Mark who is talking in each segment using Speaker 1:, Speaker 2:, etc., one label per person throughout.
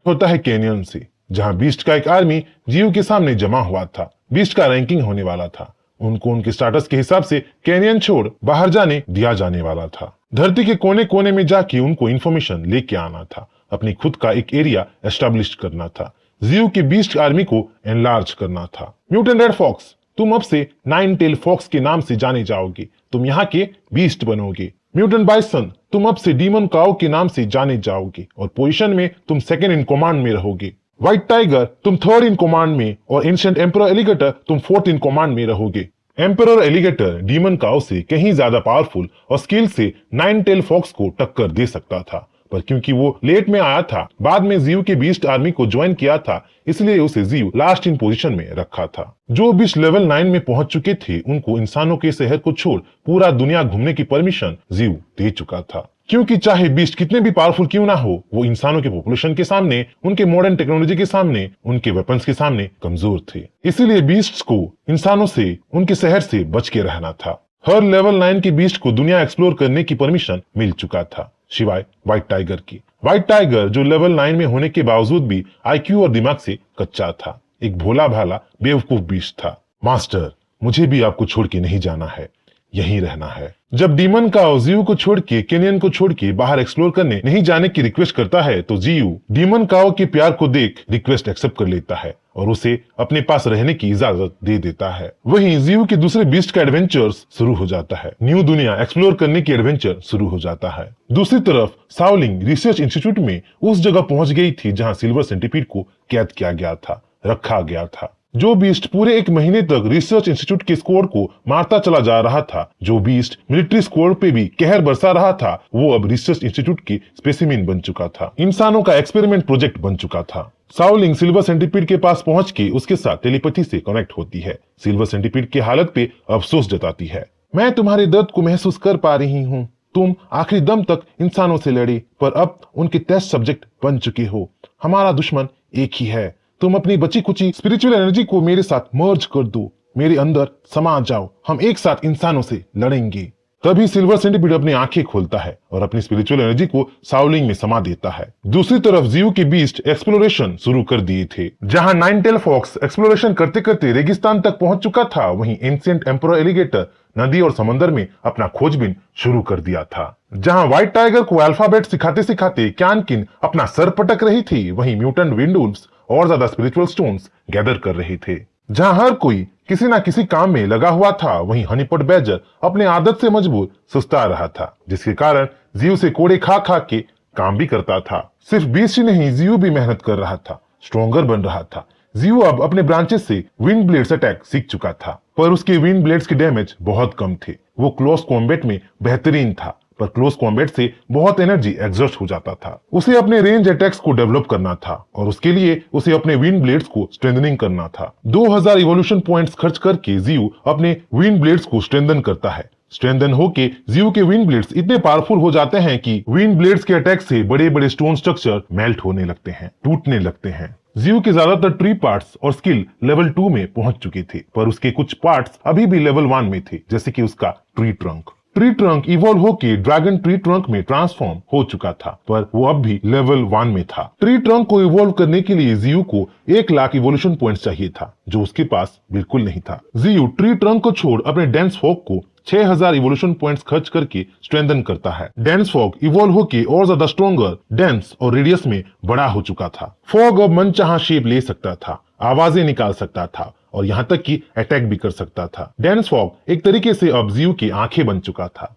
Speaker 1: होता है कैनियन से, जहां बीस्ट का एक आर्मी जीयू के सामने जमा हुआ था। बीस्ट का रैंकिंग होने वाला था। उनको उनके स्टाटस के हिसाब से कैनियन छोड़ बाहर जाने दिया जाने वाला था। धरती के कोने कोने में जाके उनको इन्फॉर्मेशन लेके आना था, अपनी खुद का एक एरिया एस्टेब्लिश करना था, जीयू के बीस्ट आर्मी को एनलार्ज करना था। म्यूटेंट रेड फॉक्स, तुम अब से नाइन टेल फॉक्स के नाम से जाने जाओगे। तुम यहाँ के बीस्ट बनोगे। म्यूटेंट बाइसन, तुम अब से डीमन काओ के नाम से जाने जाओगे और पोजीशन में तुम सेकंड इन कमांड में रहोगे। व्हाइट टाइगर, तुम थर्ड इन कमांड में और एंशिएंट एम्परर एलिगेटर तुम फोर्थ इन कमांड में रहोगे। एम्परर एलिगेटर डीमन काओ से कहीं ज्यादा पावरफुल और स्किल से नाइन टेल फॉक्स को टक्कर दे सकता था, पर क्योंकि वो लेट में आया था, बाद में जीयू के बीस्ट आर्मी को ज्वाइन किया था, इसलिए उसे जीयू लास्ट इन पोजीशन में रखा था। जो बीस्ट लेवल 9 में पहुंच चुके थे, उनको इंसानों के शहर को छोड़ पूरा दुनिया घूमने की परमिशन जीयू दे चुका था, क्योंकि चाहे बीस्ट कितने भी पावरफुल क्यों ना हो, वो इंसानों के पॉपुलेशन के सामने, उनके मॉडर्न टेक्नोलॉजी के सामने, उनके वेपन्स के सामने कमजोर थे। इसीलिए बीस्ट्स को इंसानों से, उनके शहर से बच के रहना था। हर लेवल 9 के बीस्ट को दुनिया एक्सप्लोर करने की परमिशन मिल चुका था, सिवाय व्हाइट टाइगर की। व्हाइट टाइगर जो लेवल 9 में होने के बावजूद भी आईक्यू और दिमाग से कच्चा था, एक भोला भाला बेवकूफ बीस्ट था। मास्टर, मुझे भी आपको छोड़ के नहीं जाना है, यहीं रहना है। जब डीमन काओ जीयू को छोड़ के, कैनियन को छोड़ के बाहर एक्सप्लोर करने नहीं जाने की रिक्वेस्ट करता है, तो जीयू डीमन काओ के प्यार को देख रिक्वेस्ट एक्सेप्ट कर लेता है और उसे अपने पास रहने की इजाजत दे देता है। वहीं जीयू के दूसरे बीस्ट का एडवेंचर्स शुरू हो जाता है। न्यू दुनिया एक्सप्लोर करने की एडवेंचर शुरू हो जाता है। दूसरी तरफ शाओलिंग रिसर्च इंस्टीट्यूट में उस जगह पहुंच गई थी जहां सिल्वर सेंटीपीड को कैद किया गया था, रखा गया था। जो बीस्ट पूरे एक महीने तक रिसर्च इंस्टीट्यूट के स्क्वाड को मारता चला जा रहा था, जो बीस्ट मिलिट्री स्क्वाड पे भी कहर बरसा रहा था, वो अब रिसर्च इंस्टीट्यूट की स्पेसिमेन बन चुका था, इंसानों का एक्सपेरिमेंट प्रोजेक्ट बन चुका था। शाओलिंग सिल्वर सेंटीपीड के पास पहुंच के उसके साथ टेलीपैथी से कनेक्ट होती है। सिल्वर सेंटीपीड की हालत पे अफसोस जताती है। मैं तुम्हारे दर्द को महसूस कर पा रही हूँ। तुम आखिरी दम तक इंसानों से लड़े, पर अब उनके टेस्ट सब्जेक्ट बन चुके हो। हमारा दुश्मन एक ही है। तुम अपनी बची कुची स्पिरिचुअल एनर्जी को मेरे साथ मर्ज कर दो, मेरे अंदर समा जाओ, हम एक साथ इंसानों से लड़ेंगे। तभी सिल्वर सेंटीपीड अपनी आंखें खोलता है और अपनी स्पिरिचुअल एनर्जी को शाओलिंग में समा देता है। दूसरी तरफ जीयू के बीस्ट एक्सप्लोरेशन शुरू कर दिए थे। जहां नाइन टेल फॉक्स एक्सप्लोरेशन करते करते रेगिस्तान तक पहुंच चुका था, वहीं एंशिएंट एम्परर एलिगेटर नदी और समंदर में अपना खोजबीन शुरू कर दिया था। जहां व्हाइट टाइगर को अल्फाबेट सिखाते सिखाते क्यानकिन अपना सर पटक रही थी, वहीं म्यूटेंट विंडवुल्व्स और ज्यादा स्पिरिचुअल स्टोन्स गैदर कर रहे थे। जहां हर कोई किसी ना किसी काम में लगा हुआ था, वहीं हनीपॉट बैजर अपने आदत से मजबूर सुस्ता रहा था, जिसके कारण जीयू से कोड़े खा खा के काम भी करता था। सिर्फ बीस्ट ही नहीं, जीयू भी मेहनत कर रहा था, स्ट्रॉन्गर बन रहा था। जीयू अब अपने ब्रांचेस से विंड ब्लेड्स अटैक सीख चुका था, पर उसके विंड ब्लेड्स के डैमेज बहुत कम थे। वो क्लोज कॉम्बैट में बेहतरीन था, पर क्लोज कॉम्बैट से बहुत एनर्जी एग्जॉस्ट हो जाता था। उसे अपने रेंज अटैक्स को डेवलप करना था और उसके लिए उसे अपने विंड ब्लेड्स को स्ट्रेंथनिंग करना था। 2000 इवोल्यूशन पॉइंट्स खर्च करके जीयू अपने विंड ब्लेड्स को स्ट्रेंथन करता है। स्ट्रेंथन होके जीयू के विंड ब्लेड्स इतने पावरफुल हो जाते हैं कि विंड ब्लेड्स के अटैक से बड़े बड़े स्टोन स्ट्रक्चर मेल्ट होने लगते हैं, टूटने लगते हैं। जीयू के ज्यादातर ट्री पार्ट्स और स्किल लेवल 2 में पहुंच चुके थे, पर उसके कुछ पार्ट्स अभी भी लेवल 1 में थे, जैसे कि उसका tree trunk. Tree trunk evolve होके ड्रैगन ट्री ट्रंक में ट्रांसफॉर्म हो चुका था, पर वो अब भी लेवल 1 में था। ट्री ट्रंक को इवॉल्व करने के लिए जीयू को 1 लाख इवोल्यूशन पॉइंट्स चाहिए था, जो उसके पास बिल्कुल नहीं था। जीयू ट्री ट्रंक को छोड़ अपने डेंस फॉग को 6000 इवोल्यूशन पॉइंट्स खर्च करके स्ट्रेंथन करता है। डेंस फॉग इवॉल्व होके और ज्यादा स्ट्रॉन्गर, डेंस और रेडियस में बड़ा हो चुका था। फॉग अब मनचाहा शेप ले सकता था, आवाजें निकाल सकता था और यहाँ तक कि अटैक भी कर सकता था। डेंस फॉग एक तरीके से अब जीयू की आंखें बन चुका था।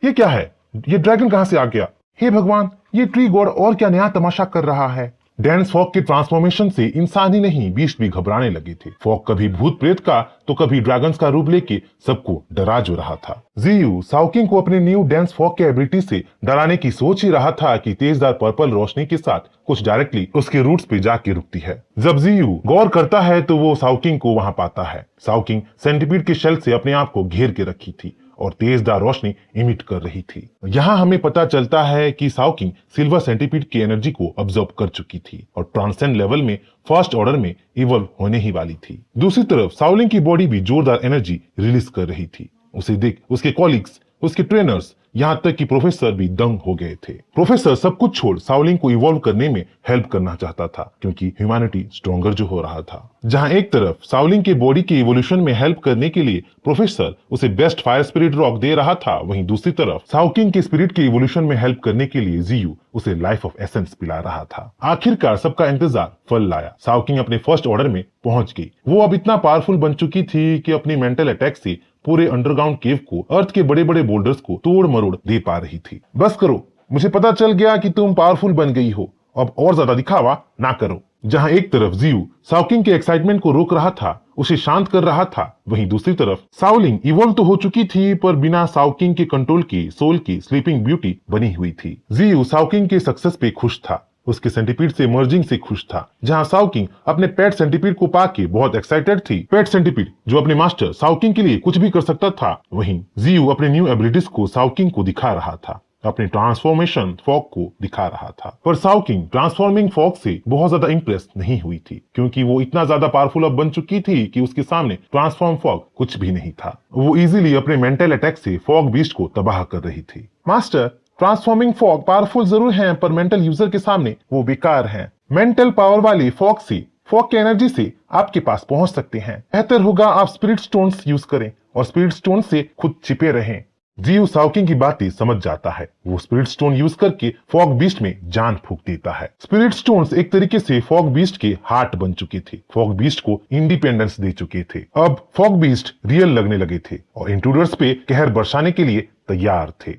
Speaker 1: ये क्या है? ये ड्रैगन कहाँ से आ गया? हे भगवान, ये ट्री गॉड और क्या नया तमाशा कर रहा है? डेंस फॉग के ट्रांसफॉर्मेशन से इंसान ही नहीं, बीस्ट भी घबराने लगे थे। फॉग कभी भूत प्रेत का तो कभी ड्रैगन्स का रूप लेके सबको डरा जो रहा था। जीयू शाओकिंग को अपने न्यू डेंस फॉग के एबिलिटी से डराने की सोच ही रहा था कि तेजदार पर्पल रोशनी के साथ कुछ डायरेक्टली उसके रूट्स पे जाके रुकती है। जब जीयू गौर करता है तो वो शाओकिंग को वहां पाता है। शाओकिंग सेंटीपीड के शेल से अपने आप को घेर के रखी थी और तेजदार रोशनी इमिट कर रही थी। यहाँ हमें पता चलता है कि शाओकिंग सिल्वर सेंटीपीड की एनर्जी को ऑब्जर्व कर चुकी थी और ट्रांसेंड लेवल में फर्स्ट ऑर्डर में इवॉल्व होने ही वाली थी। दूसरी तरफ शाओलिंग की बॉडी भी जोरदार एनर्जी रिलीज कर रही थी। उसे देख उसके कॉलीग्स उसके ट्रेनर्स, यहाँ तक कि प्रोफेसर भी दंग हो गए थे। प्रोफेसर सब कुछ छोड़ शाओलिन को इवॉल्व करने में हेल्प करना चाहता था, क्योंकि ह्यूमैनिटी स्ट्रॉन्गर जो हो रहा था। जहाँ एक तरफ शाओलिन के बॉडी के इवोल्यूशन में हेल्प करने के लिए प्रोफेसर उसे बेस्ट फायर स्पिरिट रॉक दे रहा था, वहीं दूसरी तरफ शाओकिंग के स्पिरिट के इवोल्यूशन में हेल्प करने के लिए जियू उसे लाइफ ऑफ एसेंस पिला रहा था। आखिरकार सबका इंतजार फल लाया। शाओकिंग अपने फर्स्ट ऑर्डर में पहुंच गई। वो अब इतना पावरफुल बन चुकी थी कि अपनी मेंटल अटैक से पूरे अंडरग्राउंड केव को, अर्थ के बड़े बड़े बोल्डर्स को तोड़ मरोड़ दे पा रही थी। बस करो, मुझे पता चल गया कि तुम पावरफुल बन गई हो, अब और ज्यादा दिखावा ना करो। जहां एक तरफ जियू शाओकिंग के एक्साइटमेंट को रोक रहा था, उसे शांत कर रहा था, वहीं दूसरी तरफ शाओलिन इवॉल्व तो हो चुकी थी, पर बिना शाओकिंग के कंट्रोल के सोल की स्लीपिंग ब्यूटी बनी हुई थी। जियू शाओकिंग के सक्सेस पे खुश था, उसके सेंटीपीड से मर्जिंग से खुश था। जहां शाओकिंग अपने पेट सेंटीपीड को पाके बहुत एक्साइटेड थी, पेट सेंटीपीड जो अपने मास्टर शाओकिंग के लिए कुछ भी कर सकता था, वहीं जियू अपने न्यू एबिलिटीज को शाओकिंग को दिखा रहा था, अपने ट्रांसफॉर्मेशन फॉग को दिखा रहा था। पर शाओकिंग ट्रांसफॉर्मिंग फॉग से बहुत ज्यादा इंप्रेस नहीं हुई थी, क्योंकि वो इतना ज्यादा पावरफुल अब बन चुकी थी कि उसके सामने ट्रांसफॉर्म फॉग कुछ भी नहीं था। वो इजीली अपने मेंटल अटैक से फॉग बीस्ट को तबाह कर रही थी। मास्टर, ट्रांसफॉर्मिंग फॉग पावरफुल जरूर हैं, पर मेंटल यूजर के सामने वो बेकार हैं। मेंटल पावर वाली फॉग से, फॉग की एनर्जी से आपके पास पहुंच सकते हैं। बेहतर होगा आप स्पिरिट स्टोन्स यूज करें और स्पिरिट स्टोन से खुद छिपे रहें। जियू शाओकिंग की बातें समझ जाता है। वो स्पिरिट स्टोन यूज करके फॉग बीस्ट में जान फूंक देता है। स्पिरिट स्टोन्स एक तरीके से फॉग बीस्ट के हार्ट बन चुके थे, फॉग बीस्ट को इंडिपेंडेंस दे चुके थे। अब फॉग बीस्ट रियल लगने लगे थे और इंट्रूडर्स पे कहर बरसाने के लिए तैयार थे।